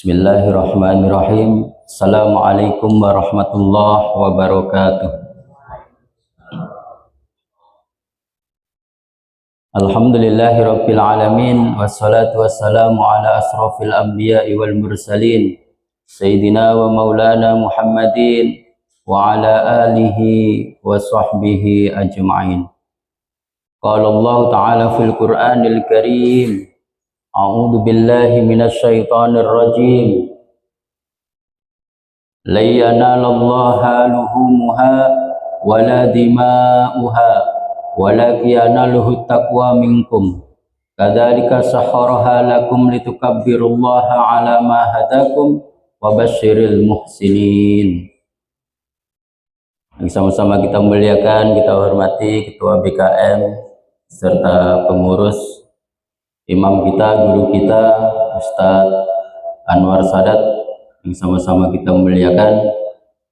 Bismillahirrahmanirrahim. Assalamualaikum warahmatullahi wabarakatuh. Alhamdulillahirabbil alamin wassalatu wassalamu ala asrofil anbiya'i wal mursalin sayyidina wa maulana Muhammadin wa ala alihi wa sahbihi ajma'in. Qala Allah ta'ala fil Qur'anil Karim, a'udzu billahi minasyaitonir rajim. La yanalallaha luhumuha wala dima'uha walakin yanaluhu taqwa minkum. Kadzalika sakharaha lakum litukabbirullaha 'ala ma hadakum wa basyiril muhsinin. Sama-sama kita muliakan, kita hormati Ketua BKM serta pengurus, imam kita, guru kita, Ustadz Anwar Sadat, yang sama-sama kita muliakan,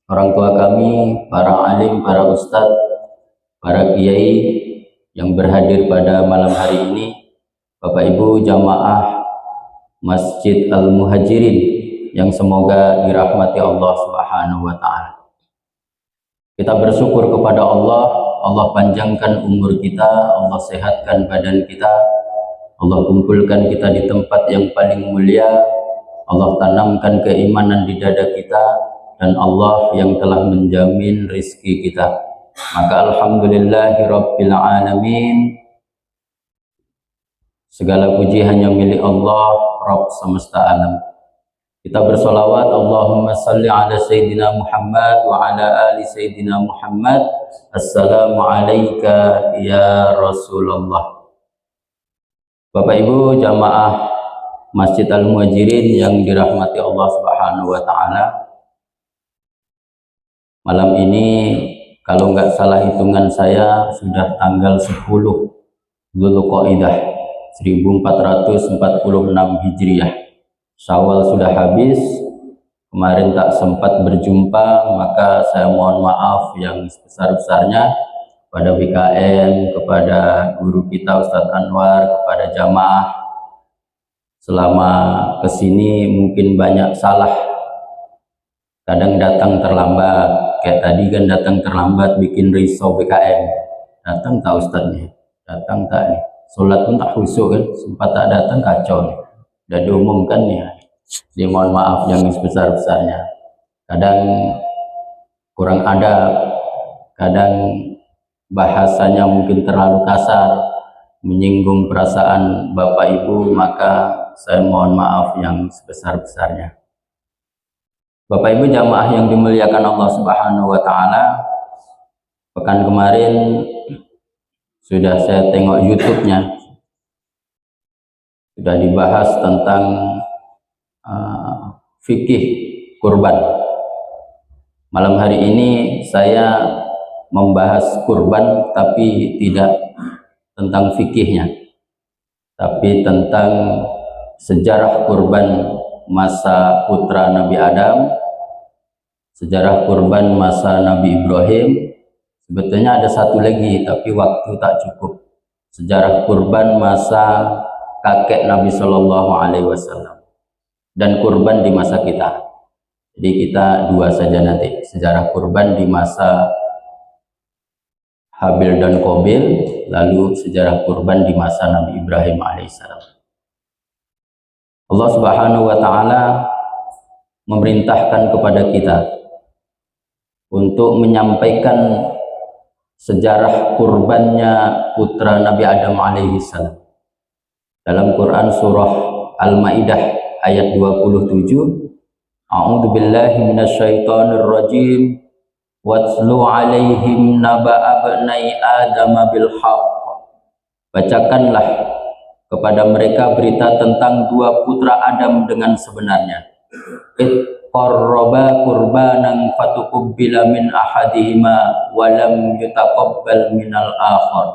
orang tua kami, para alim, para ustadz, para kiai yang berhadir pada malam hari ini, Bapak Ibu jamaah Masjid Al-Muhajirin yang semoga dirahmati Allah Subhanahu wa Ta'ala. Kita bersyukur kepada Allah, Allah panjangkan umur kita, Allah sehatkan badan kita, Allah kumpulkan kita di tempat yang paling mulia, Allah tanamkan keimanan di dada kita, dan Allah yang telah menjamin rizki kita. Maka alhamdulillahirabbil alamin, segala puji hanya milik Allah, Rabb semesta alam. Kita bersolawat, Allahumma salli ala Sayyidina Muhammad wa ala ali Sayyidina Muhammad. Assalamu alayka ya Rasulullah. Bapak Ibu jamaah Masjid Al-Muhajirin yang dirahmati Allah Subhanahu wa Ta'ala, malam ini kalau nggak salah hitungan saya sudah tanggal 10 Dzulqa'dah 1446 Hijriah. Syawal sudah habis, kemarin tak sempat berjumpa, maka saya mohon maaf yang sebesar-besarnya kepada BKM, kepada guru kita Ustadz Anwar, kepada jamaah. Selama kesini mungkin banyak salah, kadang datang terlambat, kayak tadi kan datang terlambat bikin risau BKM. Datang tak Ustadznya, datang tak nih, sholat pun tak khusyuk kan, sempat tak datang kacau nih. Udah diumumkan nih, jadi mohon maaf yang sebesar-besarnya. Kadang kurang adab, kadang bahasanya mungkin terlalu kasar, menyinggung perasaan Bapak Ibu, maka saya mohon maaf yang sebesar-besarnya. Bapak Ibu jamaah yang dimuliakan Allah Subhanahu wa Ta'ala, pekan kemarin sudah saya tengok YouTube-nya, sudah dibahas tentang fikih kurban. Malam hari ini saya membahas kurban, tapi tidak tentang fikihnya, tapi tentang sejarah kurban masa putra Nabi Adam, sejarah kurban masa Nabi Ibrahim. Sebetulnya ada satu lagi, tapi waktu tak cukup. Sejarah kurban masa kakek Nabi Shallallahu Alaihi Wasallam dan kurban di masa kita. Jadi kita dua saja nanti, sejarah kurban di masa Habil dan Qabil, lalu sejarah kurban di masa Nabi Ibrahim alaihissalam. Allah Subhanahu wa Ta'ala memerintahkan kepada kita untuk menyampaikan sejarah kurbannya putra Nabi Adam alaihissalam. Dalam Quran surah Al-Maidah ayat 27, A'udzu billahi minasyaitonir rajim, watlu 'alaihim naba'a abnai Adam bil haqq. Bacakanlah kepada mereka berita tentang dua putra Adam dengan sebenarnya. Qarraba qurbanan fatuqbila min ahadihima wa lam yutaqabbal minal akhar.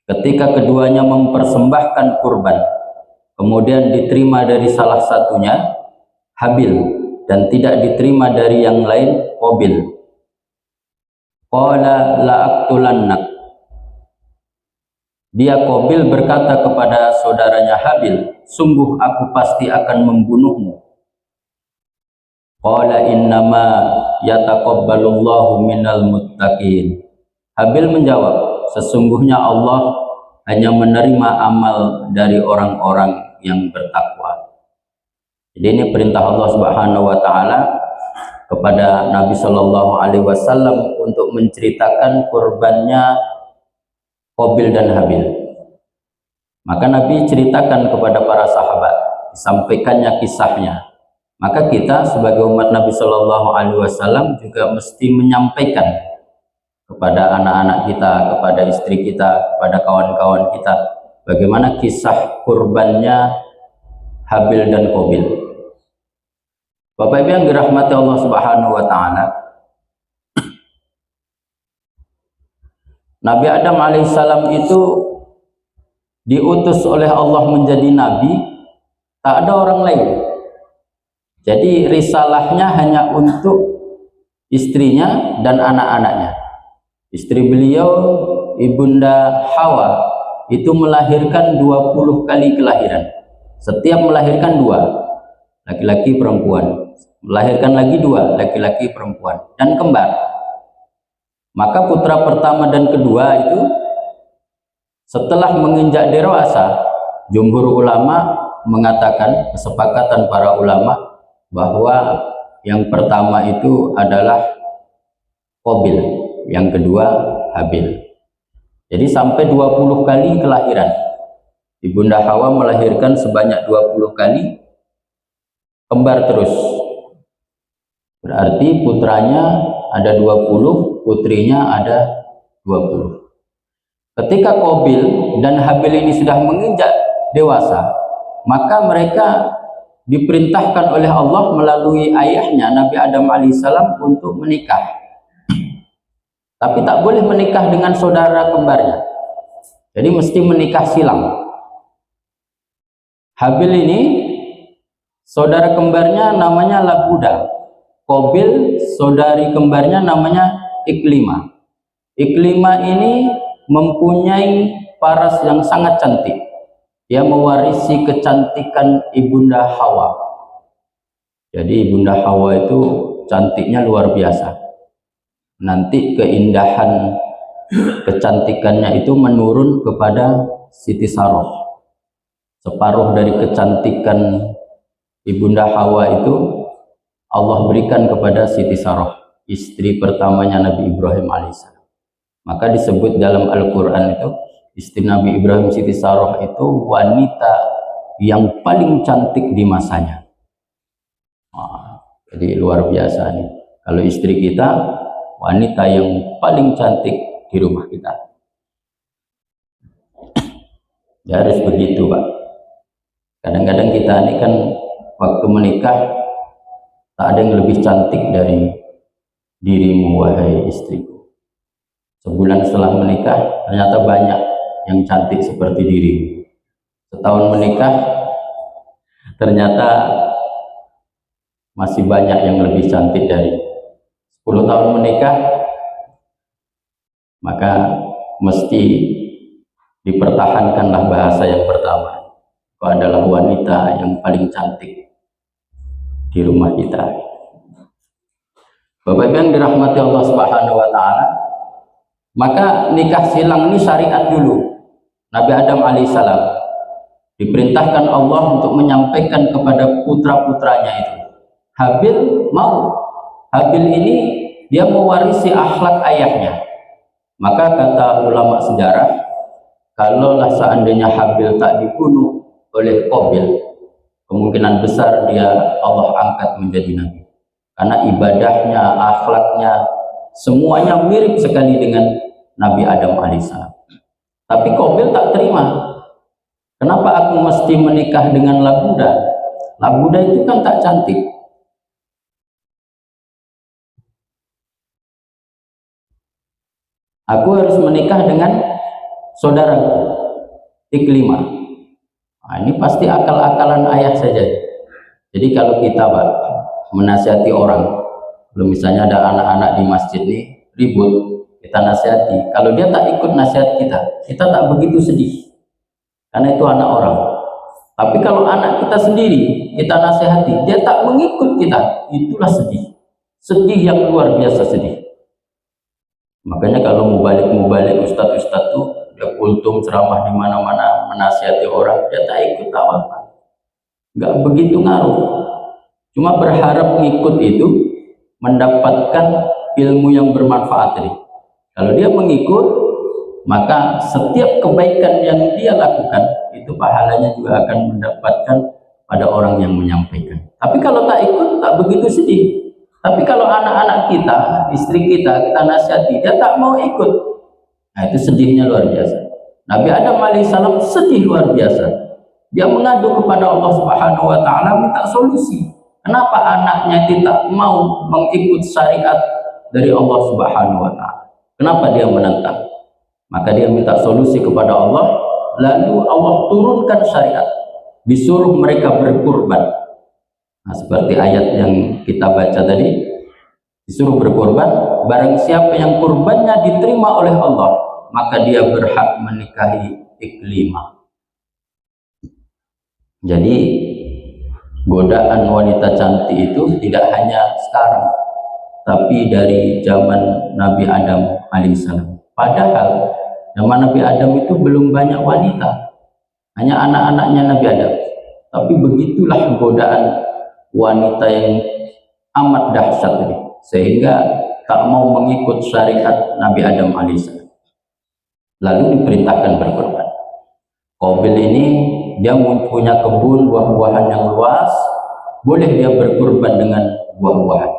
Ketika keduanya mempersembahkan kurban, kemudian diterima dari salah satunya, Habil, dan tidak diterima dari yang lain, Qabil. Qala la'aqtulannak. dia Qabil berkata kepada saudaranya Habil, sungguh aku pasti akan membunuhmu. Qala innama yataqabbalullahu minal muttaqin. Habil menjawab, sesungguhnya Allah hanya menerima amal dari orang-orang yang bertakwa. Jadi ini perintah Allah Subhanahu wa taala kepada Nabi Shallallahu alaihi wasallam untuk menceritakan kurbannya Qabil dan Habil. Maka Nabi ceritakan kepada para sahabat, disampaikannya kisahnya. Maka kita sebagai umat Nabi Shallallahu alaihi wasallam juga mesti menyampaikan kepada anak-anak kita, kepada istri kita, kepada kawan-kawan kita, bagaimana kisah kurbannya Habil dan Qabil. Bapak Ibu yang dirahmati Allah Subhanahu wa taala, Nabi Adam alaihissalam itu diutus oleh Allah menjadi nabi, tak ada orang lain. Jadi risalahnya hanya untuk istrinya dan anak-anaknya. Istri beliau, Ibunda Hawa, itu melahirkan 20 kali kelahiran. Setiap melahirkan 2, laki-laki perempuan. Melahirkan lagi 2, laki-laki perempuan. Dan kembar. Maka putra pertama dan kedua itu setelah menginjak dewasa, jumhur ulama mengatakan, kesepakatan para ulama, bahwa yang pertama itu adalah Qabil, yang kedua Habil. Jadi sampai 20 kali kelahiran. Ibunda Hawa melahirkan sebanyak 20 kali, kembar terus. Berarti putranya ada 20, putrinya ada 20. Ketika Qabil dan Habil ini sudah menginjak dewasa, maka mereka diperintahkan oleh Allah melalui ayahnya Nabi Adam alaihissalam untuk menikah. Tapi tak boleh menikah dengan saudara kembarnya. Jadi mesti menikah silang. Habil ini saudara kembarnya namanya Labuda. Qabil saudari kembarnya namanya Iklima. Iklima ini mempunyai paras yang sangat cantik. Dia mewarisi kecantikan Ibunda Hawa. Jadi Ibunda Hawa itu cantiknya luar biasa. Nanti keindahan kecantikannya itu menurun kepada Siti Saroh. Separuh dari kecantikan Ibunda Hawa itu Allah berikan kepada Siti Saroh, istri pertamanya Nabi Ibrahim alaihissalam. Maka disebut dalam Al-Quran itu, istri Nabi Ibrahim, Siti Saroh itu wanita yang paling cantik di masanya. Jadi luar biasa nih. Kalau istri kita, wanita yang paling cantik di rumah kita. Ya harus begitu Pak. Kadang-kadang kita ini kan waktu menikah, tak ada yang lebih cantik dari dirimu wahai istriku. Sebulan setelah menikah, ternyata banyak yang cantik seperti dirimu. Setahun menikah, ternyata masih banyak yang lebih cantik dari 10 tahun menikah, maka mesti dipertahankanlah bahasa yang pertama. Kau adalah wanita yang paling cantik di rumah kita. Bapak Ibu yang dirahmati Allah Subhanahu wa taala, maka nikah silang ini syariat dulu. Nabi Adam alaihissalam diperintahkan Allah untuk menyampaikan kepada putra-putranya itu. Habil mau. Habil ini dia mewarisi akhlak ayahnya. Maka kata ulama sejarah, kalaulah seandainya Habil tak dibunuh oleh Qabil, kemungkinan besar dia Allah angkat menjadi nabi. Karena ibadahnya, akhlaknya, semuanya mirip sekali dengan Nabi Adam alaihissalam. Tapi Qabil tak terima. Kenapa aku mesti menikah dengan Labuda? Labuda itu kan tak cantik. Aku harus menikah dengan saudaraku, Iklima. Nah, ini pasti akal-akalan ayah saja. Jadi kalau kita Pak menasihati orang, kalau misalnya ada anak-anak di masjid nih ribut, kita nasihati. Kalau dia tak ikut nasihat kita tak begitu sedih, karena itu anak orang. Tapi kalau anak kita sendiri kita nasihati, dia tak mengikut kita, itulah sedih. Sedih yang luar biasa sedih. Makanya kalau mubalik ustadz tuh dia kultum ceramah di mana-mana menasihati orang, dia tak ikut apa-apa, nggak begitu ngaruh. Cuma berharap ngikut itu mendapatkan ilmu yang bermanfaat tadi. Kalau dia mengikut, maka setiap kebaikan yang dia lakukan itu pahalanya juga akan mendapatkan pada orang yang menyampaikan. Tapi kalau tak ikut, tak begitu sedih. Tapi kalau anak-anak kita, istri kita nasihati, dia tak mau ikut, nah itu sedihnya luar biasa. Nabi Adam alaihissalam sedih luar biasa. Dia mengadu kepada Allah Subhanahu wa taala minta solusi. Kenapa anaknya tidak mau mengikut syariat dari Allah Subhanahu wa taala? Kenapa dia menentang? Maka dia minta solusi kepada Allah, lalu Allah turunkan syariat, disuruh mereka berkurban. Nah, seperti ayat yang kita baca tadi, disuruh berkurban. Barang siapa yang kurbannya diterima oleh Allah, maka dia berhak menikahi Iklimah. Jadi godaan wanita cantik itu tidak hanya sekarang, tapi dari zaman Nabi Adam alaihissalam. Padahal zaman Nabi Adam itu belum banyak wanita, hanya anak-anaknya Nabi Adam. Tapi begitulah godaan wanita yang amat dahsyat ini, sehingga tak mau mengikut syariat Nabi Adam alaihissalam. Lalu diperintahkan berkorban. Qabil ini dia punya kebun buah-buahan yang luas, boleh dia berkorban dengan buah-buahan.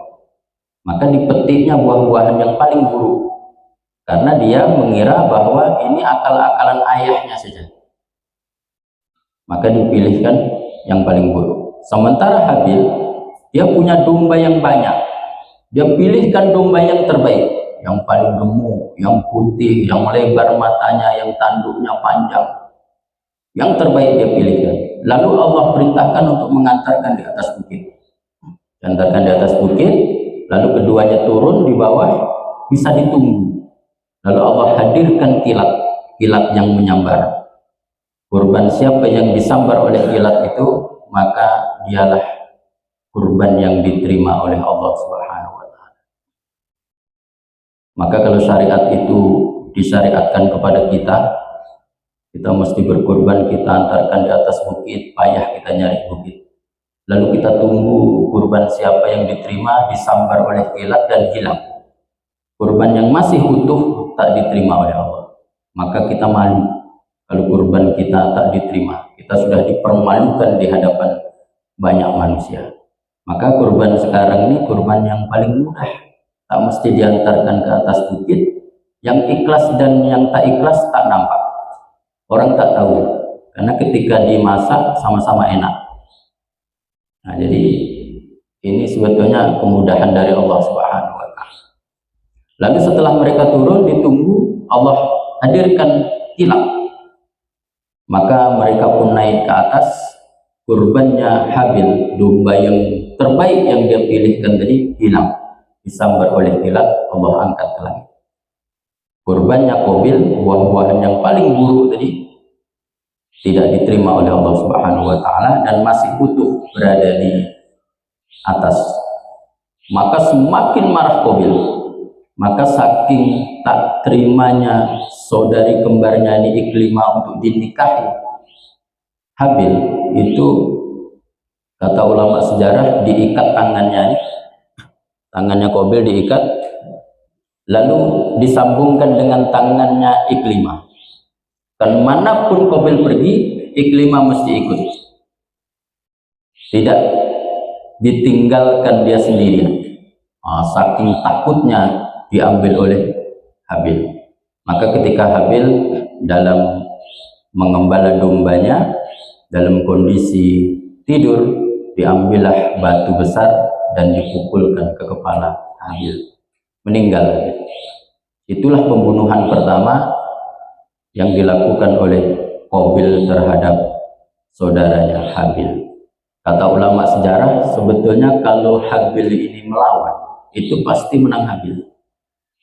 Maka dipetiknya buah-buahan yang paling buruk, karena dia mengira bahwa ini akal-akalan ayahnya saja. Maka dipilihkan yang paling buruk. Sementara Habil, dia punya domba yang banyak, dia pilihkan domba yang terbaik, yang paling gemuk, yang putih, yang lebar matanya, yang tanduknya panjang, yang terbaik dia pilihkan. Lalu Allah perintahkan untuk mengantarkan di atas bukit. Diantarkan di atas bukit, lalu keduanya turun di bawah, bisa ditunggu. Lalu Allah hadirkan kilat yang menyambar. Kurban siapa yang disambar oleh kilat itu, maka dialah kurban yang diterima oleh Allah Subhanahu wa taala. Maka kalau syariat itu disyariatkan kepada kita mesti berkurban, kita antarkan di atas bukit, payah kita nyari bukit. Lalu kita tunggu kurban siapa yang diterima, disambar oleh kilat dan hilang. Kurban yang masih utuh tak diterima oleh Allah. Maka kita malu kalau kurban kita tak diterima. Kita sudah dipermalukan di hadapan banyak manusia. Maka kurban sekarang ini kurban yang paling mudah. Tak mesti diantarkan ke atas bukit. Yang ikhlas dan yang tak ikhlas tak nampak. Orang tak tahu, karena ketika dimasak sama-sama enak. Nah, jadi ini sebetulnya kemudahan dari Allah Subhanahu wa taala. Lalu setelah mereka turun, ditunggu, Allah hadirkan kilat. Maka mereka pun naik ke atas. Kurbannya Habil, domba yang terbaik yang dia pilihkan tadi, hilang, disambar oleh kilat. Allah angkat ke langit. Kurbannya Qabil, buah-buahan yang paling buruk tadi, tidak diterima oleh Allah Subhanahu wa taala dan masih utuh berada di atas. Maka semakin marah Qabil. Maka saking tak terimanya saudari kembarnya ini Iklimah untuk dinikahi Habil, itu kata ulama sejarah diikat tangannya Qabil diikat, lalu disambungkan dengan tangannya Iklimah. Dan manapun Qabil pergi, Iklimah mesti ikut. Tidak ditinggalkan dia sendirian. Saking takutnya diambil oleh Habil. Maka ketika Habil dalam mengembala dombanya, dalam kondisi tidur, diambillah batu besar dan dipukulkan ke kepala Habil. Meninggal. Itulah pembunuhan pertama yang dilakukan oleh Qabil terhadap saudaranya Habil. Kata ulama sejarah, sebetulnya kalau Habil ini melawan, itu pasti menang Habil.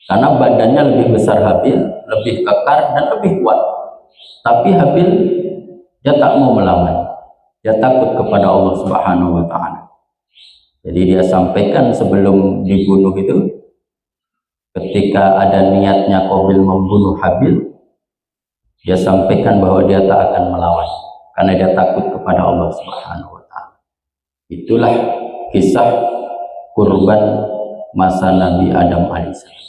karena badannya lebih besar Habil, lebih kekar dan lebih kuat. Tapi Habil dia tak mau melawan, dia takut kepada Allah Subhanahu wa Ta'ala. Jadi dia sampaikan sebelum dibunuh itu, ketika ada niatnya Qabil membunuh Habil, dia sampaikan bahwa dia tak akan melawan karena dia takut kepada Allah Subhanahu wa Ta'ala. Itulah kisah kurban masa Nabi Adam alaihissalam.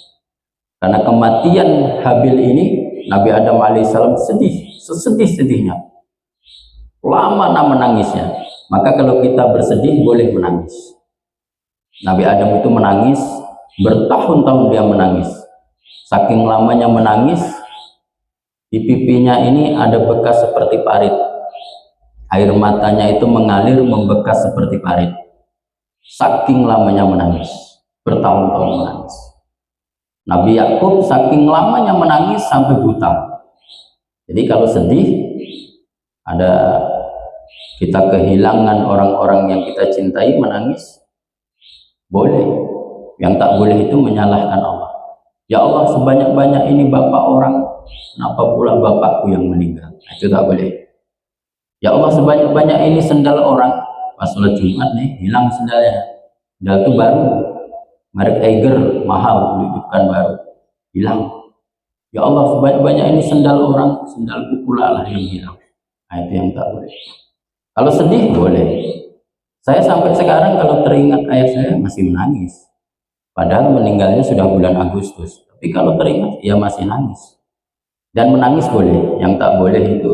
Karena kematian Habil ini, Nabi Adam alaihissalam sedih, sesedih-sedihnya, lama menangisnya. Maka kalau kita bersedih boleh menangis. Nabi Adam itu menangis, bertahun-tahun dia menangis. Saking lamanya menangis, di pipinya ini ada bekas seperti parit. Air matanya itu mengalir membekas seperti parit. Saking lamanya menangis, bertahun-tahun menangis. Nabi Yakub saking lamanya menangis sampai buta. Jadi kalau sedih, ada kita kehilangan orang-orang yang kita cintai, menangis boleh. Yang tak boleh itu menyalahkan Allah. Ya Allah, sebanyak-banyak ini bapak orang, kenapa pula bapakku yang meninggal? Itu tak boleh. Ya Allah, sebanyak-banyak ini sendal orang, pas sholat Jumat nih hilang sendalnya. Sendal itu baru, merek Eiger, mahal, bukan baru, hilang. Ya Allah, sebanyak-banyak ini sendal orang, sendalku pula lah yang hilang. Nah, itu yang tak boleh. Kalau sedih boleh. Saya sampai sekarang kalau teringat ayah saya masih menangis. Padahal meninggalnya sudah bulan Agustus. Tapi kalau teringat, ya masih nangis. Dan menangis boleh. Yang tak boleh itu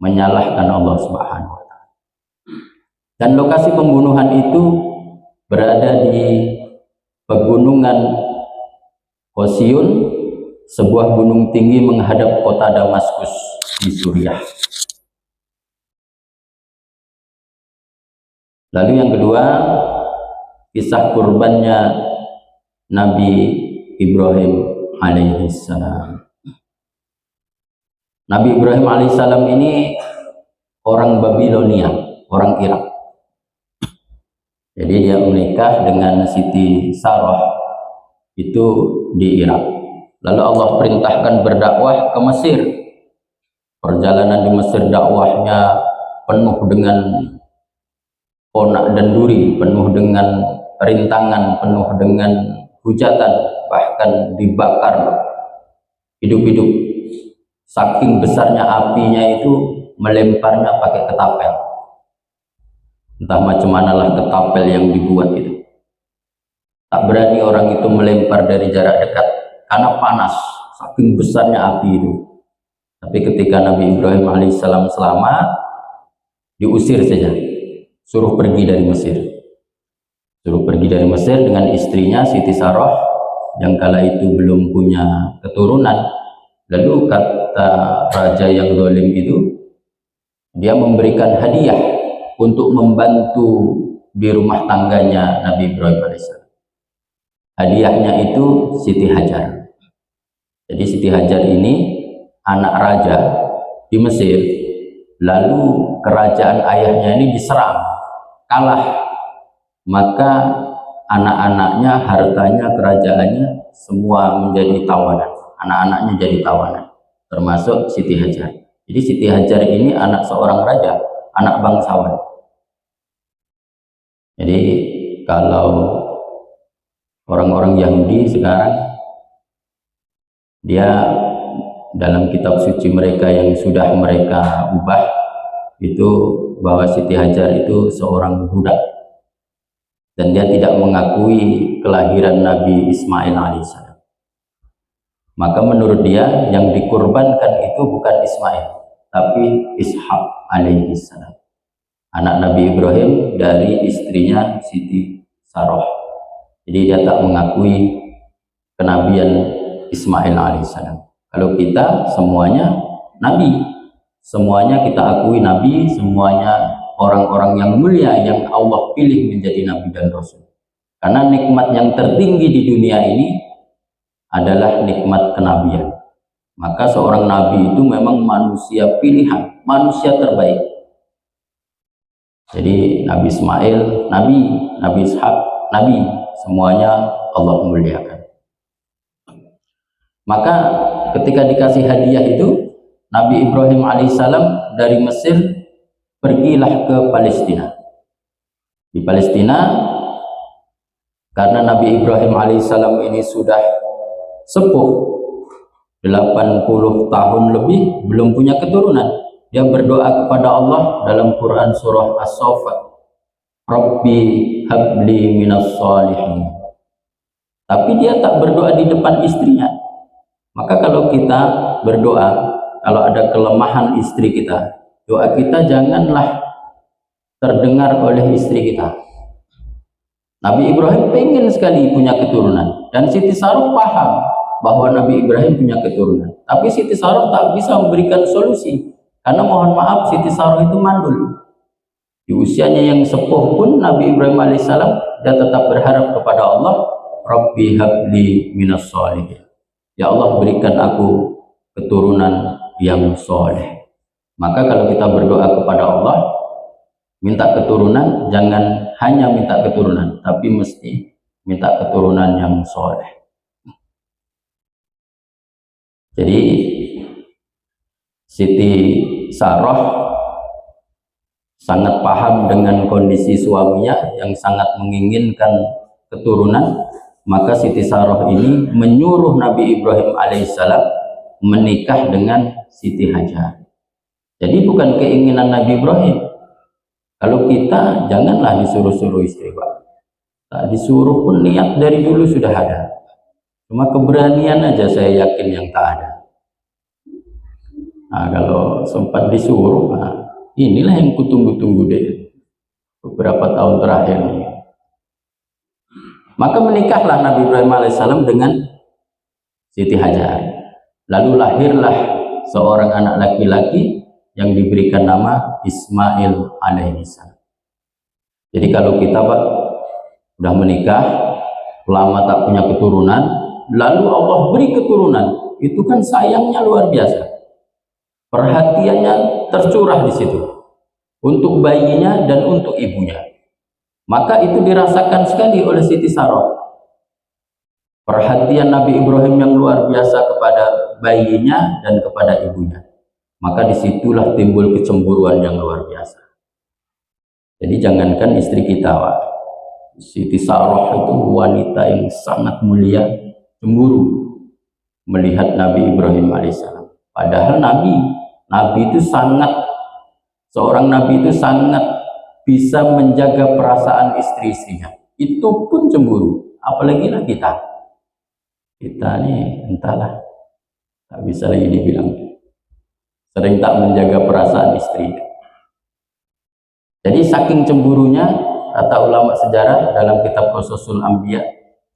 menyalahkan Allah Subhanahu wa Ta'ala. Dan lokasi pembunuhan itu berada di pegunungan Qosyun, sebuah gunung tinggi menghadap kota Damaskus di Suriah. Lalu yang kedua, kisah kurbannya Nabi Ibrahim alaihissalam. Nabi Ibrahim alaihissalam ini orang Babilonia, orang Irak. Jadi dia menikah dengan Siti Sarah itu di Irak. Lalu Allah perintahkan berdakwah ke Mesir. Perjalanan di Mesir dakwahnya penuh dengan onak dan duri, penuh dengan rintangan, penuh dengan hujatan, bahkan dibakar hidup-hidup. Saking besarnya apinya itu melemparnya pakai ketapel. Entah macam manalah ketapel yang dibuat itu. Tak berani orang itu melempar dari jarak dekat karena panas, saking besarnya api itu. Tapi ketika Nabi Ibrahim alaihissalam selamat, diusir saja, suruh pergi dari Mesir. Suruh pergi dari Mesir dengan istrinya Siti Sarah yang kala itu belum punya keturunan. Lalu kata raja yang zalim itu, dia memberikan hadiah untuk membantu di rumah tangganya Nabi Ibrahim alaihissalam. Hadiahnya itu Siti Hajar. Jadi Siti Hajar ini anak raja di Mesir. Lalu kerajaan ayahnya ini diserang, kalah. Maka anak-anaknya, hartanya, kerajaannya semua menjadi tawanan. Anak-anaknya jadi tawanan, termasuk Siti Hajar. Jadi Siti Hajar ini anak seorang raja, anak bangsawan. Jadi kalau orang-orang Yahudi sekarang, dia dalam kitab suci mereka yang sudah mereka ubah itu bahwa Siti Hajar itu seorang budak. Dan dia tidak mengakui kelahiran Nabi Ismail alaihissalam. Maka menurut dia yang dikurbankan itu bukan Ismail, tapi Ishak alaihissalam, anak Nabi Ibrahim dari istrinya Siti Sarah. Jadi dia tak mengakui kenabian Ismail alaihissalam. Kalau kita semuanya Nabi, semuanya kita akui Nabi, semuanya orang-orang yang mulia yang Allah pilih menjadi Nabi dan Rasul. Karena nikmat yang tertinggi di dunia ini adalah nikmat kenabian. Maka seorang Nabi itu memang manusia pilihan, manusia terbaik. Jadi Nabi Ismail, Nabi, Nabi Ishak, Nabi, semuanya Allah muliakan. Maka ketika dikasih hadiah itu, Nabi Ibrahim alaihissalam dari Mesir pergilah ke Palestina. Di Palestina, karena Nabi Ibrahim alaihissalam ini sudah sepuh 80 tahun lebih, belum punya keturunan. Dia berdoa kepada Allah dalam Quran surah As-Saffat, Rabbi habli minas shalihin. Tapi dia tak berdoa di depan istrinya. Maka kalau kita berdoa, kalau ada kelemahan istri kita, doa kita janganlah terdengar oleh istri kita. Nabi Ibrahim pengen sekali punya keturunan, dan Siti Sarah paham bahwa Nabi Ibrahim punya keturunan. Tapi Siti Sarah tak bisa memberikan solusi, karena mohon maaf Siti Sarah itu mandul. Di usianya yang sepuh pun Nabi Ibrahim alaihissalam dia tetap berharap kepada Allah, Rabbi habli minas shalihin. Ya Allah, berikan aku keturunan yang soleh. Maka kalau kita berdoa kepada Allah minta keturunan, jangan hanya minta keturunan, tapi mesti minta keturunan yang soleh. Jadi Siti Sarah sangat paham dengan kondisi suaminya yang sangat menginginkan keturunan. Maka Siti Sarah ini menyuruh Nabi Ibrahim alaihissalam menikah dengan Siti Hajar. Jadi bukan keinginan Nabi Ibrahim. Kalau kita janganlah disuruh-suruh istri, Pak. Tak disuruh pun niat dari dulu sudah ada. Cuma keberanian aja saya yakin yang tak ada. Nah, kalau sempat disuruh, nah, inilah yang kutunggu-tunggu deh beberapa tahun terakhir ini. Maka menikahlah Nabi Ibrahim alaihissalam dengan Siti Hajar. Lalu lahirlah seorang anak laki-laki yang diberikan nama Ismail alaihissalam. Jadi kalau kita, Pak, sudah menikah, lama tak punya keturunan, lalu Allah beri keturunan, itu kan sayangnya luar biasa. Perhatiannya tercurah di situ untuk bayinya dan untuk ibunya. Maka itu dirasakan sekali oleh Siti Sarah. Perhatian Nabi Ibrahim yang luar biasa kepada bayinya dan kepada ibunya. Maka disitulah timbul kecemburuan yang luar biasa. Jadi jangankan istri kita, Pak. Siti Sarah itu wanita yang sangat mulia, cemburu melihat Nabi Ibrahim alaihissalam. Padahal Nabi itu seorang Nabi itu sangat bisa menjaga perasaan istri-istrinya. Itu pun cemburu, apalagi lah kita nih entahlah, tak bisa lagi dibilang sering tak menjaga perasaan istri. Jadi saking cemburunya, kata ulama sejarah dalam kitab Qasasul Anbiya,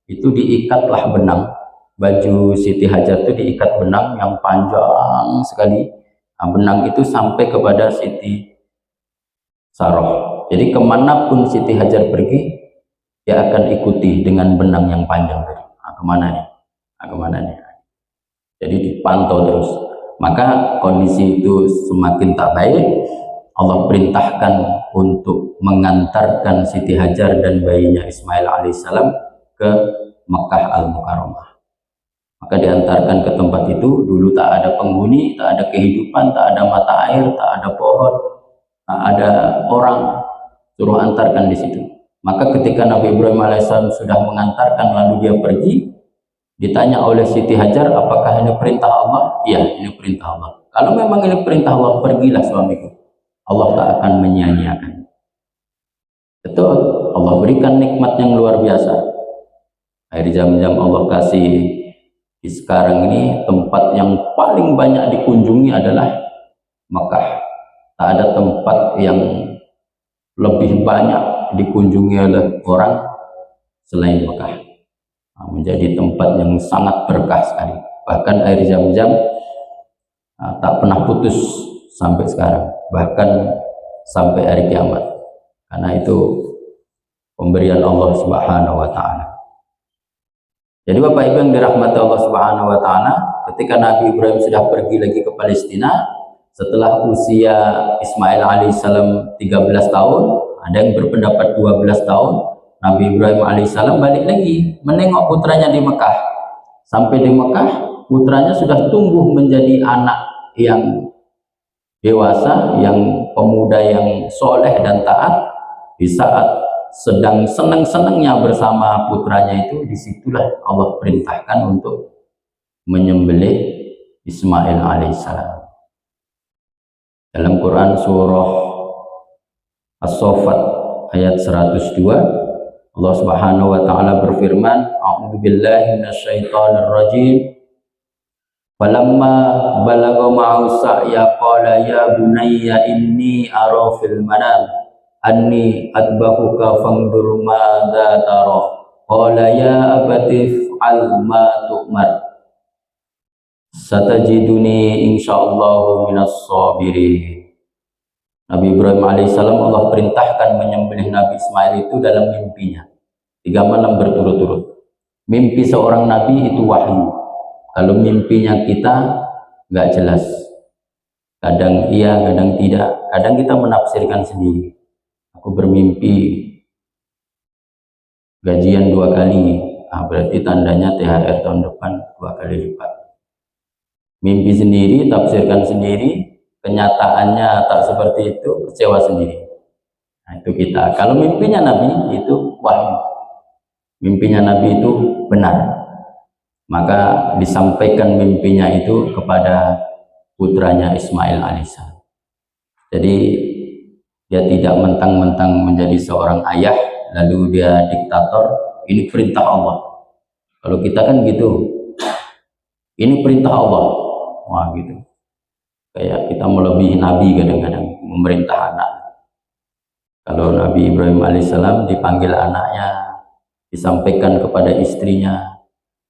itu diikatlah benang. Baju Siti Hajar itu diikat benang yang panjang sekali. Nah, benang itu sampai kepada Siti Sarah. Jadi kemanapun Siti Hajar pergi, dia akan ikuti dengan benang yang panjang tadi. Kemana nih? Jadi dipantau terus. Maka kondisi itu semakin tak baik. Allah perintahkan untuk mengantarkan Siti Hajar dan bayinya Ismail alaihissalam ke Mekah Al-Mukarramah. Maka diantarkan ke tempat itu. Dulu tak ada penghuni, tak ada kehidupan, tak ada mata air, tak ada pohon, tak ada orang. Suruh antarkan di situ. Maka ketika Nabi Ibrahim alaihissalam sudah mengantarkan lalu dia pergi, ditanya oleh Siti Hajar, apakah ini perintah Allah? Iya, ini perintah Allah. Kalau memang ini perintah Allah, pergilah suamiku. Allah tak akan menyia-nyiakan. Betul, Allah berikan nikmat yang luar biasa. Air Zam-Zam Allah kasih. Di sekarang ini tempat yang paling banyak dikunjungi adalah Mekah. Tak ada tempat yang lebih banyak dikunjungi oleh orang selain Mekah. Nah, menjadi tempat yang sangat berkah sekali. Bahkan air Zam-Zam tak pernah putus sampai sekarang, bahkan sampai hari kiamat. Karena itu pemberian Allah Subhanahu wa taala. Jadi Bapak Ibu yang dirahmati Allah Subhanahu wa taala, ketika Nabi Ibrahim sudah pergi lagi ke Palestina, setelah usia Ismail alaihissalam 13 tahun, ada yang berpendapat 12 tahun, Nabi Ibrahim alaihissalam balik lagi menengok putranya di Mekah. Sampai di Mekah, putranya sudah tumbuh menjadi anak yang dewasa, yang pemuda yang soleh dan taat. Di saat sedang senang-senangnya bersama putranya itu, disitulah Allah perintahkan untuk menyembelih Ismail alaihissalam. Dalam Quran surah As-Saffat ayat 102, Allah Subhanahu wa taala berfirman, A'udzu billahi minasyaitonir rajim. Falamma balagha ma'ahu sa'ya qala ya bunayya inni ara fil manam anni adbahuka fanzur madza tara. Qala ya abati fa'al ma tu'mar. Satajiduni insyaallahu minas sabirin. Nabi Ibrahim alaihissalam Allah perintahkan menyembelih Nabi Ismail itu dalam mimpinya 3 malam berturut-turut. Mimpi seorang nabi itu wahyu. Kalau mimpinya kita nggak jelas, kadang iya, kadang tidak, kadang kita menafsirkan sendiri. Aku bermimpi gajian 2 kali, berarti tandanya THR tahun depan 2 kali lipat. Mimpi sendiri, tafsirkan sendiri, kenyataannya tak seperti itu, kecewa sendiri. Nah, itu kita. Kalau mimpinya Nabi itu wahyu, mimpinya Nabi itu benar, maka disampaikan mimpinya itu kepada putranya Ismail alaihissalam. Jadi dia tidak mentang-mentang menjadi seorang ayah lalu dia diktator. Ini perintah Allah. Kalau kita kan gitu, ini perintah Allah, wah gitu. Kayak kita melebihi Nabi kadang-kadang memerintah anak. Kalau Nabi Ibrahim alaihissalam dipanggil anaknya, disampaikan kepada istrinya,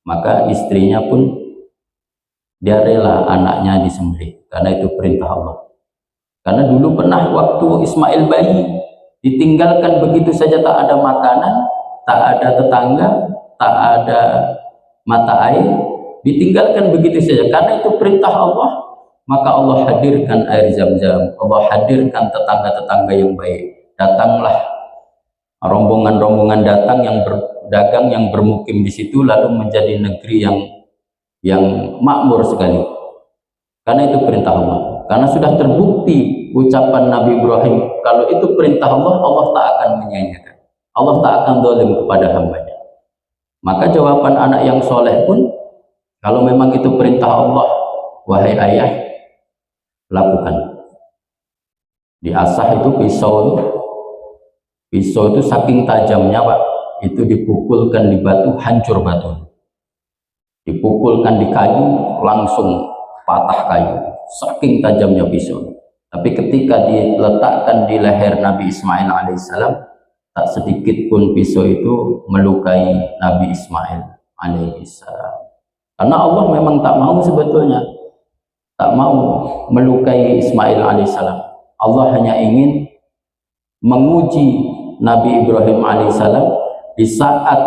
maka istrinya pun dia rela anaknya disembelih karena itu perintah Allah. Karena dulu pernah waktu Ismail bayi ditinggalkan begitu saja, tak ada makanan, tak ada tetangga, tak ada mata air, ditinggalkan begitu saja. Karena itu perintah Allah, maka Allah hadirkan air Zam-Zam, Allah hadirkan tetangga-tetangga yang baik. Datanglah rombongan-rombongan datang yang berdagang, yang bermukim di situ, lalu menjadi negeri yang makmur sekali. Karena itu perintah Allah. Karena sudah terbukti ucapan Nabi Ibrahim, kalau itu perintah Allah, Allah tak akan menyanyiakan. Allah tak akan zalim kepada hambanya. Maka jawaban anak yang soleh pun, kalau memang itu perintah Allah, wahai ayah, lakukan. Diasah itu pisau itu saking tajamnya Pak, itu dipukulkan di batu, hancur batu. Dipukulkan di kayu, langsung patah kayu. Saking tajamnya pisau. Tapi ketika diletakkan di leher Nabi Ismail alaihissalam, tak sedikit pun pisau itu melukai Nabi Ismail alaihissalam. Karena Allah memang tak mau sebetulnya, tak mau melukai Ismail alaihissalam. Allah hanya ingin menguji Nabi Ibrahim alaihissalam di saat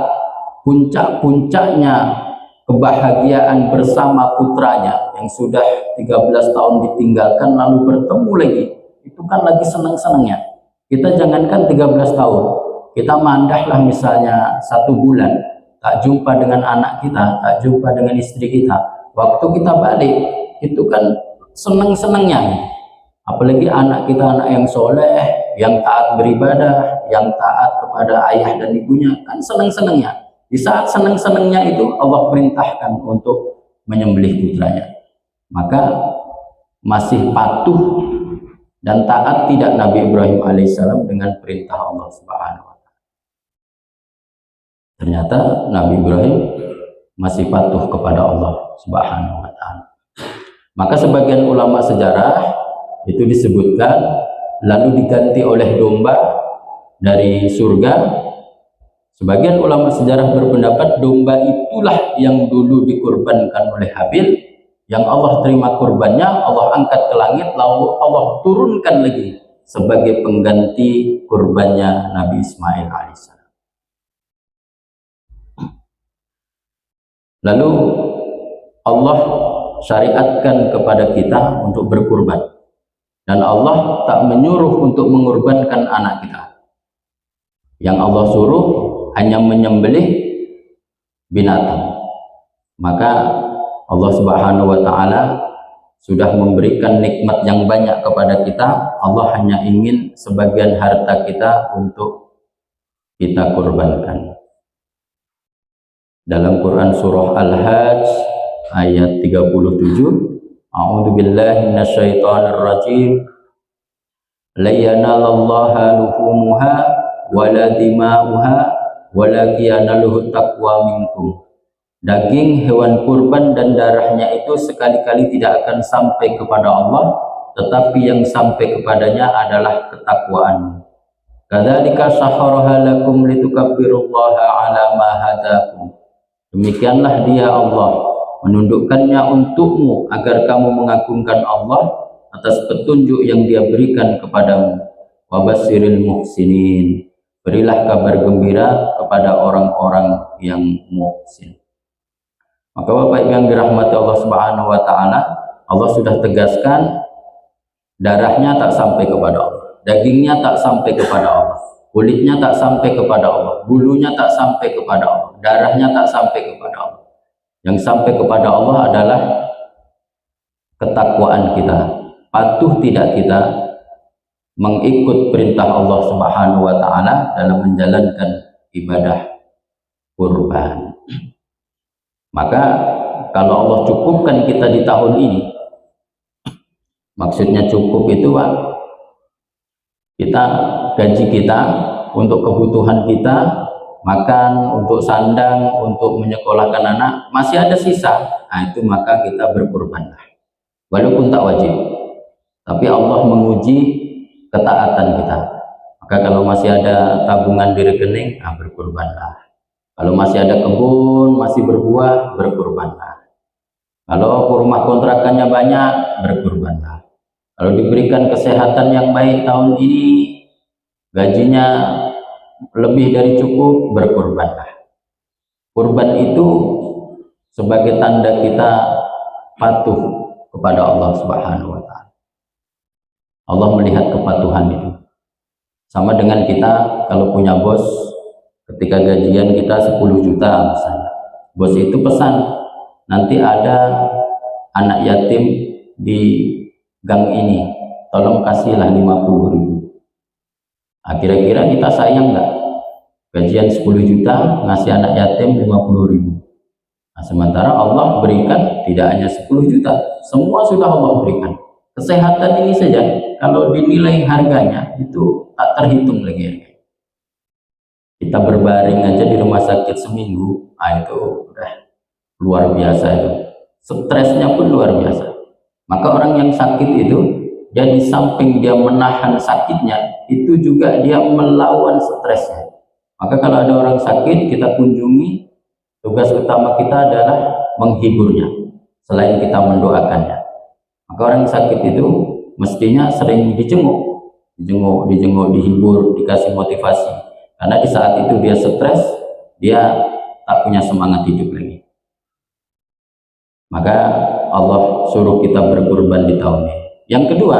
puncak-puncaknya kebahagiaan bersama putranya yang sudah 13 tahun ditinggalkan lalu bertemu lagi. Itu kan lagi senang-senangnya. Kita jangankan 13 tahun, kita mandahlah misalnya 1 bulan tak jumpa dengan anak kita, tak jumpa dengan istri kita. Waktu kita balik itu kan senang-senangnya. Apalagi anak kita anak yang soleh, yang taat beribadah, yang taat kepada ayah dan ibunya, kan senang-senangnya. Di saat senang-senangnya itu Allah perintahkan untuk menyembelih putranya. Maka masih patuh dan taat tidak Nabi Ibrahim alaihissalam dengan perintah Allah Subhanahu wa taala. Ternyata Nabi Ibrahim masih patuh kepada Allah Subhanahu wa taala. Maka sebagian ulama sejarah itu disebutkan lalu diganti oleh domba dari surga. Sebagian ulama sejarah berpendapat domba itulah yang dulu dikurbankan oleh Habil, yang Allah terima kurbannya, Allah angkat ke langit, lalu Allah turunkan lagi sebagai pengganti kurbannya Nabi Ismail alaihissalam. Lalu Allah syariatkan kepada kita untuk berkurban, dan Allah tak menyuruh untuk mengorbankan anak kita. Yang Allah suruh hanya menyembelih binatang. Maka Allah Subhanahu wa taala sudah memberikan nikmat yang banyak kepada kita. Allah hanya ingin sebagian harta kita untuk kita kurbankan. Dalam Quran surah Al-Hajj ayat 37, A'udzu billahi minasyaitonir rajim. La yanalallaha luhumuha wala dima'uha walakin yanaluhu taqwa minkum. Daging hewan kurban dan darahnya itu sekali-kali tidak akan sampai kepada Allah, tetapi yang sampai kepadanya adalah ketakwaan. Kadzalika sahharaha lakum litukabbirullaha ala ma hadakum. Demikianlah dia Allah menundukkannya untukmu agar kamu mengagungkan Allah atas petunjuk yang dia berikan kepadamu. Wabasyiril muhsinin. Berilah kabar gembira kepada orang-orang yang muhsin. Maka Bapak Ibu yang dirahmati Allah Subhanahu wa taala, Allah sudah tegaskan darahnya tak sampai kepada Allah, dagingnya tak sampai kepada Allah, kulitnya tak sampai kepada Allah, bulunya tak sampai kepada Allah, darahnya tak sampai kepada Allah. Yang sampai kepada Allah adalah ketakwaan kita, patuh tidak kita mengikut perintah Allah Subhanahu wa taala dalam menjalankan ibadah kurban. Maka kalau Allah cukupkan kita di tahun ini, maksudnya cukup itu Pak, kita gaji kita untuk kebutuhan kita, makan, untuk sandang, untuk menyekolahkan anak, masih ada sisa, nah itu maka kita berkurbanlah, walaupun tak wajib. Tapi Allah menguji ketaatan kita. Maka kalau masih ada tabungan di rekening, nah berkurbanlah. Kalau masih ada kebun, masih berbuah, berkurbanlah. Kalau rumah kontrakannya banyak, berkurbanlah. Kalau diberikan kesehatan yang baik tahun ini, gajinya lebih dari cukup, berkurbanlah. Kurban itu sebagai tanda kita patuh kepada Allah Subhanahu wa taala. Allah melihat kepatuhan itu. Sama dengan kita kalau punya bos, ketika gajian kita 10 juta misalnya, bos itu pesan, nanti ada anak yatim di gang ini, tolong kasihlah 50.000. Nah, kira-kira kita sayang nggak? Gajian 10 juta ngasih anak yatim 50.000. Nah, sementara Allah berikan tidak hanya 10 juta, semua sudah Allah berikan. Kesehatan ini saja kalau dinilai harganya itu tak terhitung lagi harganya. Kita berbaring aja di rumah sakit seminggu, nah itu udah luar biasa itu. Stresnya pun luar biasa. Maka orang yang sakit itu, dia di samping dia menahan sakitnya, itu juga dia melawan stresnya. Maka kalau ada orang sakit, kita kunjungi, tugas utama kita adalah menghiburnya, selain kita mendoakannya. Maka orang sakit itu mestinya sering dijenguk, dihibur, dikasih motivasi. Karena di saat itu dia stres, dia tak punya semangat hidup lagi. Maka Allah suruh kita berkurban di tahun ini. Yang kedua,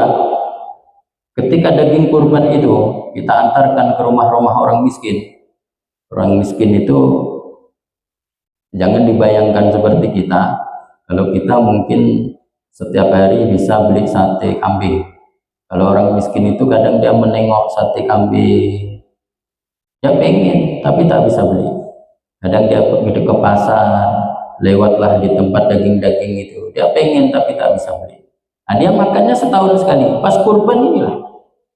ketika daging kurban itu kita antarkan ke rumah-rumah orang miskin. Orang miskin itu jangan dibayangkan seperti kita. Kalau kita mungkin setiap hari bisa beli sate kambing. Kalau orang miskin itu kadang dia menengok sate kambing, dia pengen tapi tak bisa beli. Kadang dia pergi ke pasar, lewatlah di tempat daging-daging itu, dia pengen tapi tak bisa beli. Nah, dia makannya setahun sekali, pas kurban inilah.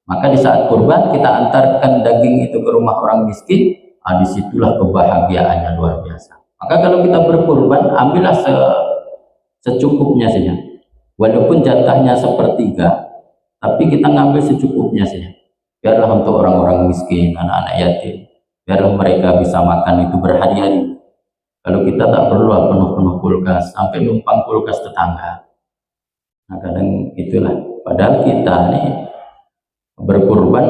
Maka di saat kurban kita antarkan daging itu ke rumah orang miskin, nah, disitulah kebahagiaannya luar biasa. Maka kalau kita berkurban, ambillah secukupnya saja. Walaupun jatahnya sepertiga, tapi kita ngambil secukupnya saja. Biarlah untuk orang-orang miskin, anak-anak yatim, biarlah mereka bisa makan itu berhari-hari. Kalau kita tak perlu penuh-penuh kulkas, sampai numpang kulkas tetangga. Nah, kadang itulah. Padahal kita nih berkurban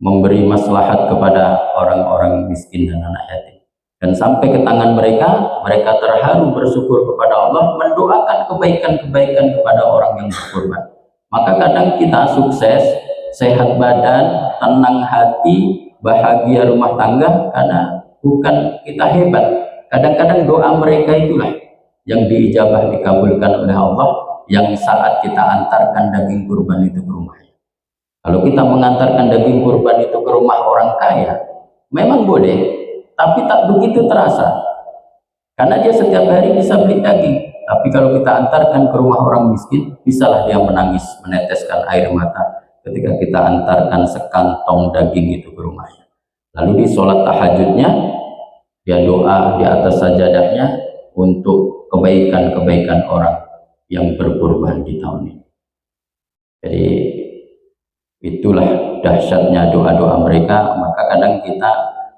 memberi maslahat kepada orang-orang miskin dan anak yatim. Dan sampai ke tangan mereka, mereka terharu bersyukur kepada Allah, mendoakan kebaikan-kebaikan kepada orang yang berkurban. Maka kadang kita sukses, sehat badan, tenang hati, bahagia rumah tangga, karena bukan kita hebat. Kadang-kadang doa mereka itulah yang diijabah dikabulkan oleh Allah, yang saat kita antarkan daging kurban itu ke rumahnya. Kalau kita mengantarkan daging kurban itu ke rumah orang kaya, memang boleh, tapi tak begitu terasa, karena dia setiap hari bisa beli daging. Tapi kalau kita antarkan ke rumah orang miskin, bisalah dia menangis, meneteskan air mata ketika kita antarkan sekantong daging itu ke rumahnya. Lalu di sholat tahajudnya, dia doa di atas sajadahnya untuk kebaikan-kebaikan orang yang berkurban di tahun ini. Jadi itulah dahsyatnya doa-doa mereka. Maka kadang kita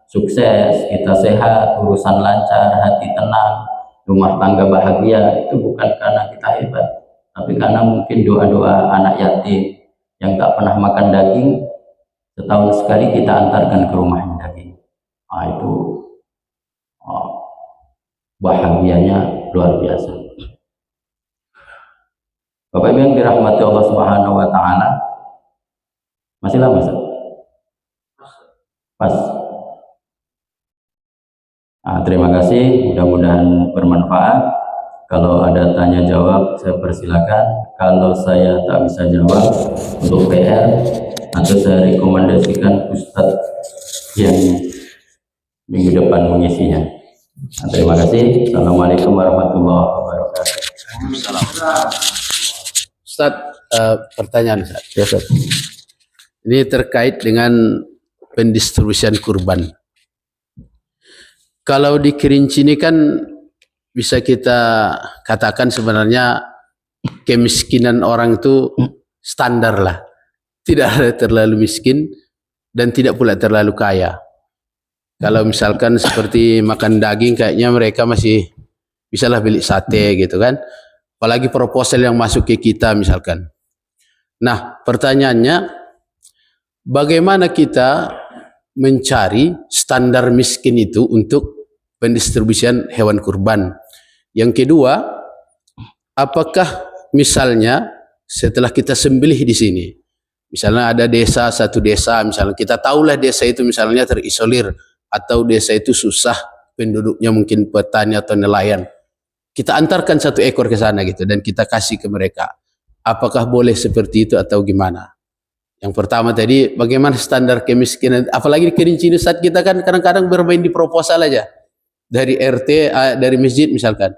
sukses, kita sehat, urusan lancar, hati tenang, rumah tangga bahagia, itu bukan karena kita hebat, tapi karena mungkin doa-doa anak yatim yang tak pernah makan daging, setahun sekali kita antarkan ke rumahnya daging. Itu bahagianya luar biasa. Bapak Ibu yang dirahmati Allah Subhanahu wa taala, masih lama Ustaz? Pas. Terima kasih, mudah-mudahan bermanfaat. Kalau ada tanya jawab saya persilakan. Kalau saya tak bisa jawab untuk PR, atau saya rekomendasikan Ustadz yang minggu depan mengisinya. Terima kasih. Assalamualaikum warahmatullahi wabarakatuh. Ustadz, pertanyaan Ustadz. Ya, Ustadz. Ini terkait dengan pendistribusian kurban. Kalau di Kerinci ini kan bisa kita katakan sebenarnya kemiskinan orang itu standar lah. Tidak ada terlalu miskin dan tidak pula terlalu kaya. Kalau misalkan seperti makan daging, kayaknya mereka masih bisalah beli sate gitu kan. Apalagi proposal yang masuk ke kita misalkan. Nah, pertanyaannya, bagaimana kita mencari standar miskin itu untuk pendistribusian hewan kurban? Yang kedua, apakah misalnya setelah kita sembelih di sini, misalnya ada desa, satu desa, misalnya kita tahulah desa itu misalnya terisolir, atau desa itu susah penduduknya, mungkin petani atau nelayan, kita antarkan satu ekor ke sana gitu dan kita kasih ke mereka. Apakah boleh seperti itu atau gimana? Yang pertama tadi, bagaimana standar kemiskinan, apalagi di Kerinci saat kita kan kadang-kadang bermain di proposal aja dari RT, dari masjid misalkan.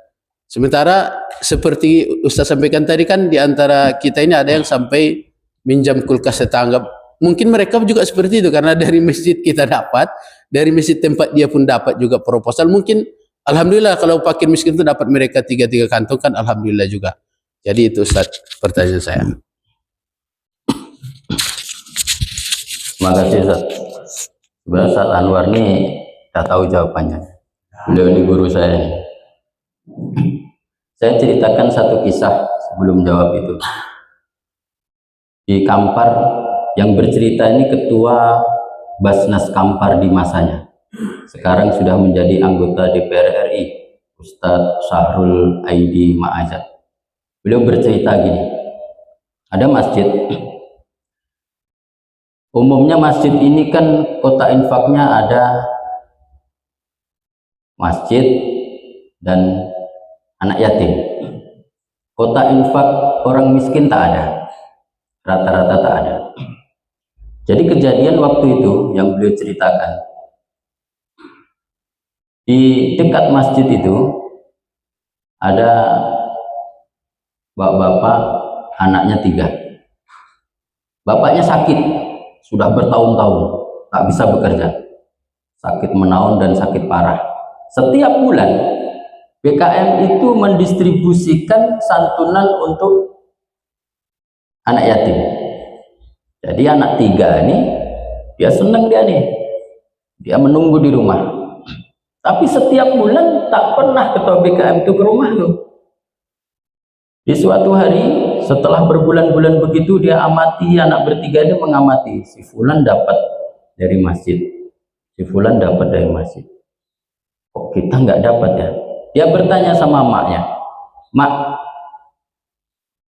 Sementara seperti Ustaz sampaikan tadi kan, di antara kita ini ada yang sampai minjam kulkas tetangga. Mungkin mereka juga seperti itu karena dari masjid kita dapat, dari masjid tempat dia pun dapat juga proposal. Mungkin alhamdulillah kalau fakir miskin itu dapat mereka 3 kantong kan, alhamdulillah juga. Jadi itu Ustaz pertanyaan saya. Terima kasih Ustaz. Sebenarnya Ustaz Anwar ini tak tahu jawabannya. Beliau ini guru saya. Saya ceritakan satu kisah sebelum jawab itu. Di Kampar, yang bercerita ini ketua Basnas Kampar di masanya. Sekarang sudah menjadi anggota DPR RI, Ustadz Syahrul Aidi Ma'azat. Beliau bercerita gini, ada masjid. Umumnya masjid ini kan kota infaknya ada masjid dan anak yatim. Kota infak orang miskin tak ada, rata-rata tak ada. Jadi kejadian waktu itu yang beliau ceritakan, di dekat masjid itu ada bapak-bapak, anaknya 3. Bapaknya sakit, sudah bertahun-tahun tak bisa bekerja, sakit menaun dan sakit parah. Setiap bulan BKM itu mendistribusikan santunan untuk anak yatim. Jadi anak 3 ini dia senang, dia menunggu di rumah. Tapi setiap bulan tak pernah ketua BKM itu ke rumah tuh. Di suatu hari setelah berbulan-bulan begitu, dia amati, anak bertiga ini mengamati, si fulan dapat dari masjid, si fulan dapat dari masjid, kok kita nggak dapat ya? Dia bertanya sama maknya, mak,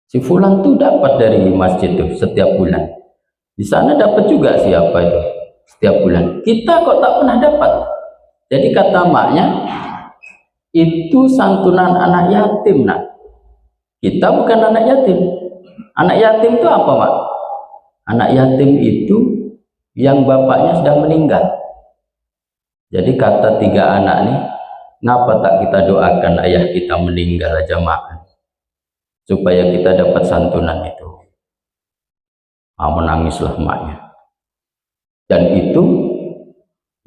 si fulan tuh dapat dari masjid tuh setiap bulan, di sana dapat juga siapa itu setiap bulan, kita kok tak pernah dapat. Jadi kata maknya, itu santunan anak yatim. Nah, kita bukan anak yatim. Anak yatim itu apa, Mak? Anak yatim itu yang bapaknya sudah meninggal. Jadi kata 3 anak nih, ngapa tak kita doakan ayah kita meninggal aja, Mak, supaya kita dapat santunan itu. Menangislah maknya. Dan itu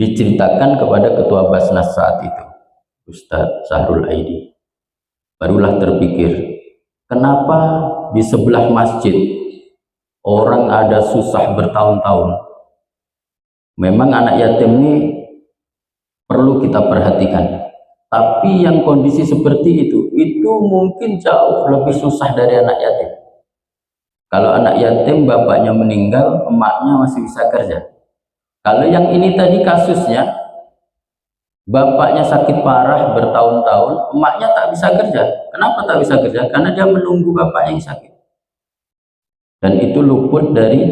diceritakan kepada ketua Basnas saat itu, Ustadz Sahrul Aidi. Barulah terpikir, kenapa di sebelah masjid orang ada susah bertahun-tahun. Memang anak yatim ini perlu kita perhatikan. Tapi yang kondisi seperti itu mungkin jauh lebih susah dari anak yatim. Kalau anak yatim bapaknya meninggal, emaknya masih bisa kerja. Kalau yang ini tadi kasusnya, bapaknya sakit parah bertahun-tahun, emaknya tak bisa kerja. Kenapa tak bisa kerja? Karena dia menunggu bapaknya yang sakit. Dan itu luput dari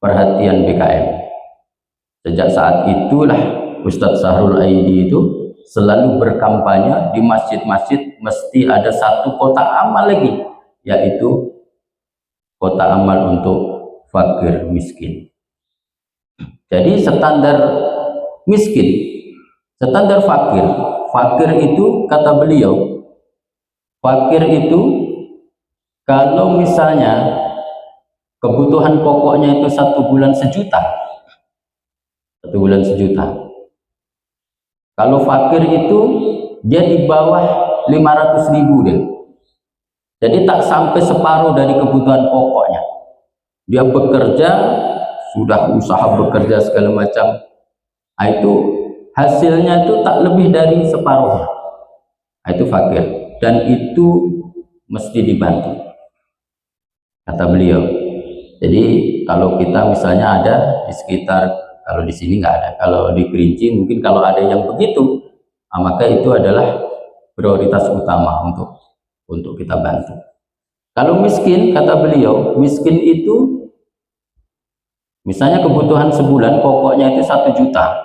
perhatian BKM. Sejak saat itulah Ustadz Sahrul Aidi itu selalu berkampanye di masjid-masjid mesti ada satu kotak amal lagi, yaitu kotak amal untuk fakir miskin. Jadi standar miskin, standar fakir. Fakir itu kata beliau, fakir itu kalau misalnya kebutuhan pokoknya itu 1 bulan sejuta, 1 bulan sejuta. Kalau fakir itu dia di bawah 500.000 deh. Jadi tak sampai separuh dari kebutuhan pokoknya. Dia bekerja, sudah usaha bekerja segala macam. Nah, itu hasilnya itu tak lebih dari separuhnya. Nah, itu fakir. Dan itu mesti dibantu, kata beliau. Jadi kalau kita misalnya ada di sekitar, kalau di sini nggak ada, kalau di Kerinci mungkin kalau ada yang begitu, maka itu adalah prioritas utama untuk kita bantu. Kalau miskin, kata beliau, miskin itu misalnya kebutuhan sebulan pokoknya itu 1 juta.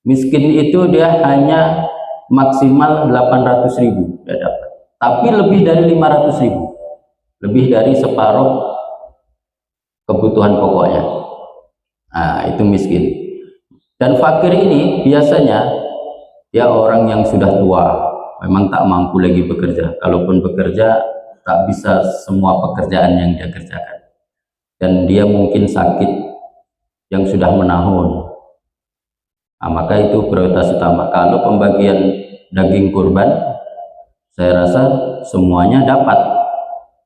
Miskin itu dia hanya maksimal 800.000 dia dapat. Tapi lebih dari 500.000, lebih dari separuh kebutuhan pokoknya. Nah, itu miskin. Dan fakir ini biasanya dia orang yang sudah tua, memang tak mampu lagi bekerja. Kalaupun bekerja, tak bisa semua pekerjaan yang dia kerjakan. Dan dia mungkin sakit yang sudah menahun. Nah, maka itu prioritas utama. Kalau pembagian daging kurban, saya rasa semuanya dapat.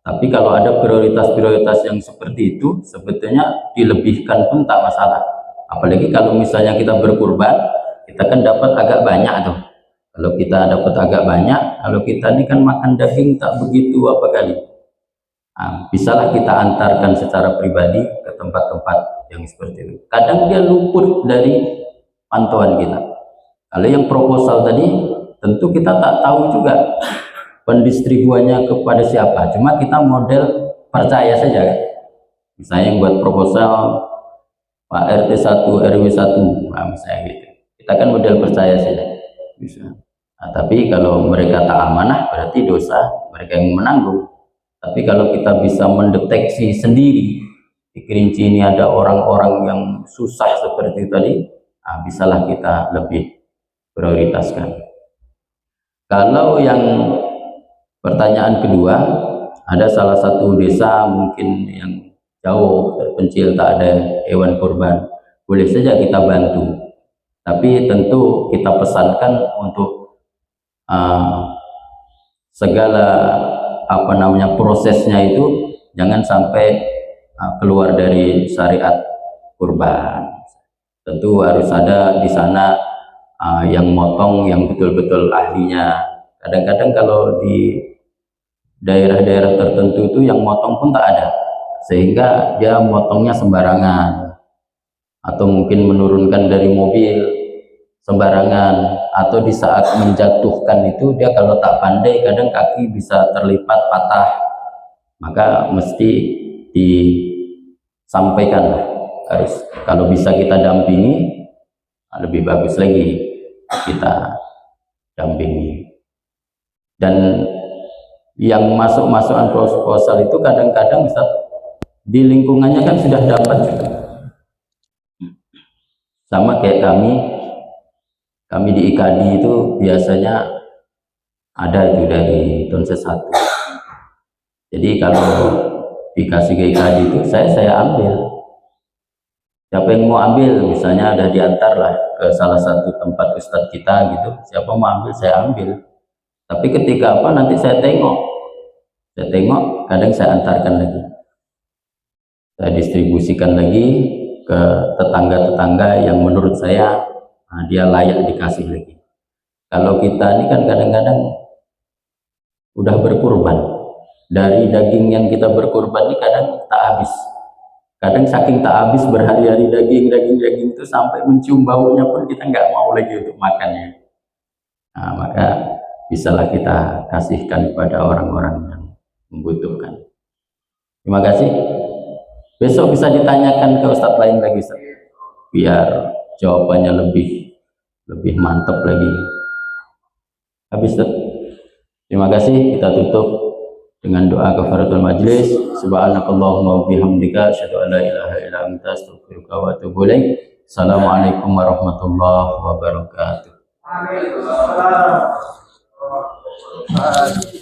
Tapi kalau ada prioritas-prioritas yang seperti itu, sebetulnya dilebihkan pun tak masalah. Apalagi kalau misalnya kita berkurban, kita kan dapat agak banyak tuh. Kalau kita dapat agak banyak, kalau kita ini kan makan daging tak begitu apa kali. Nah, bisalah kita antarkan secara pribadi ke tempat-tempat yang seperti itu. Kadang dia luput dari pantauan kita. Kalau yang proposal tadi, tentu kita tak tahu juga pendistribuannya kepada siapa. Cuma kita model percaya saja kan. Misalnya yang buat proposal Pak RT 1, RW 1, nah, misalnya gitu. Kita kan model percaya saja. Bisa. Nah, tapi kalau mereka tak amanah, berarti dosa mereka yang menanggung. Tapi kalau kita bisa mendeteksi sendiri di Kerinci ini ada orang-orang yang susah seperti tadi, nah, bisalah kita lebih prioritaskan. Kalau yang pertanyaan kedua, ada salah satu desa mungkin yang jauh terpencil tak ada hewan kurban, boleh saja kita bantu. Tapi tentu kita pesankan untuk segala prosesnya itu jangan sampai keluar dari syariat kurban. Tentu harus ada di sana yang motong yang betul-betul ahlinya. Kadang-kadang kalau di daerah-daerah tertentu itu yang motong pun tak ada, sehingga dia motongnya sembarangan, atau mungkin menurunkan dari mobil sembarangan, atau di saat menjatuhkan itu dia kalau tak pandai kadang kaki bisa terlipat patah, maka mesti disampaikan. Harus, kalau bisa kita dampingi lebih bagus lagi kita dampingi. Dan yang masuk-masukan proposal itu kadang-kadang Ustaz, di lingkungannya kan sudah dapat juga. Sama kayak kami di IKADI itu biasanya ada itu dari Tonses 1. Jadi kalau dikasih ke IKADI itu saya ambil. Siapa yang mau ambil, misalnya ada diantar lah ke salah satu tempat ustadz kita gitu, siapa mau ambil saya ambil. Tapi ketika apa nanti saya tengok, kadang saya antarkan lagi, saya distribusikan lagi ke tetangga-tetangga yang menurut saya dia layak dikasih lagi. Kalau kita ini kan kadang-kadang udah berkurban, dari daging yang kita berkurban ini kadang tak habis. Kadang saking tak habis berhari-hari daging itu sampai mencium baunya pun kita nggak mau lagi untuk makannya. Nah, maka bisalah kita kasihkan kepada orang-orang yang membutuhkan. Terima kasih. Besok bisa ditanyakan ke Ustadz lain lagi, Ustadz, biar jawabannya lebih mantap lagi. Habis, Ustadz. Terima kasih. Kita tutup dengan doa kafaratul majlis. Subhanakallahumma wa bihamdika asyhadu an la ilaha illa anta astaghfiruka wa atubu ilaik. Assalamualaikum warahmatullahi wabarakatuh. Waalaikumsalam.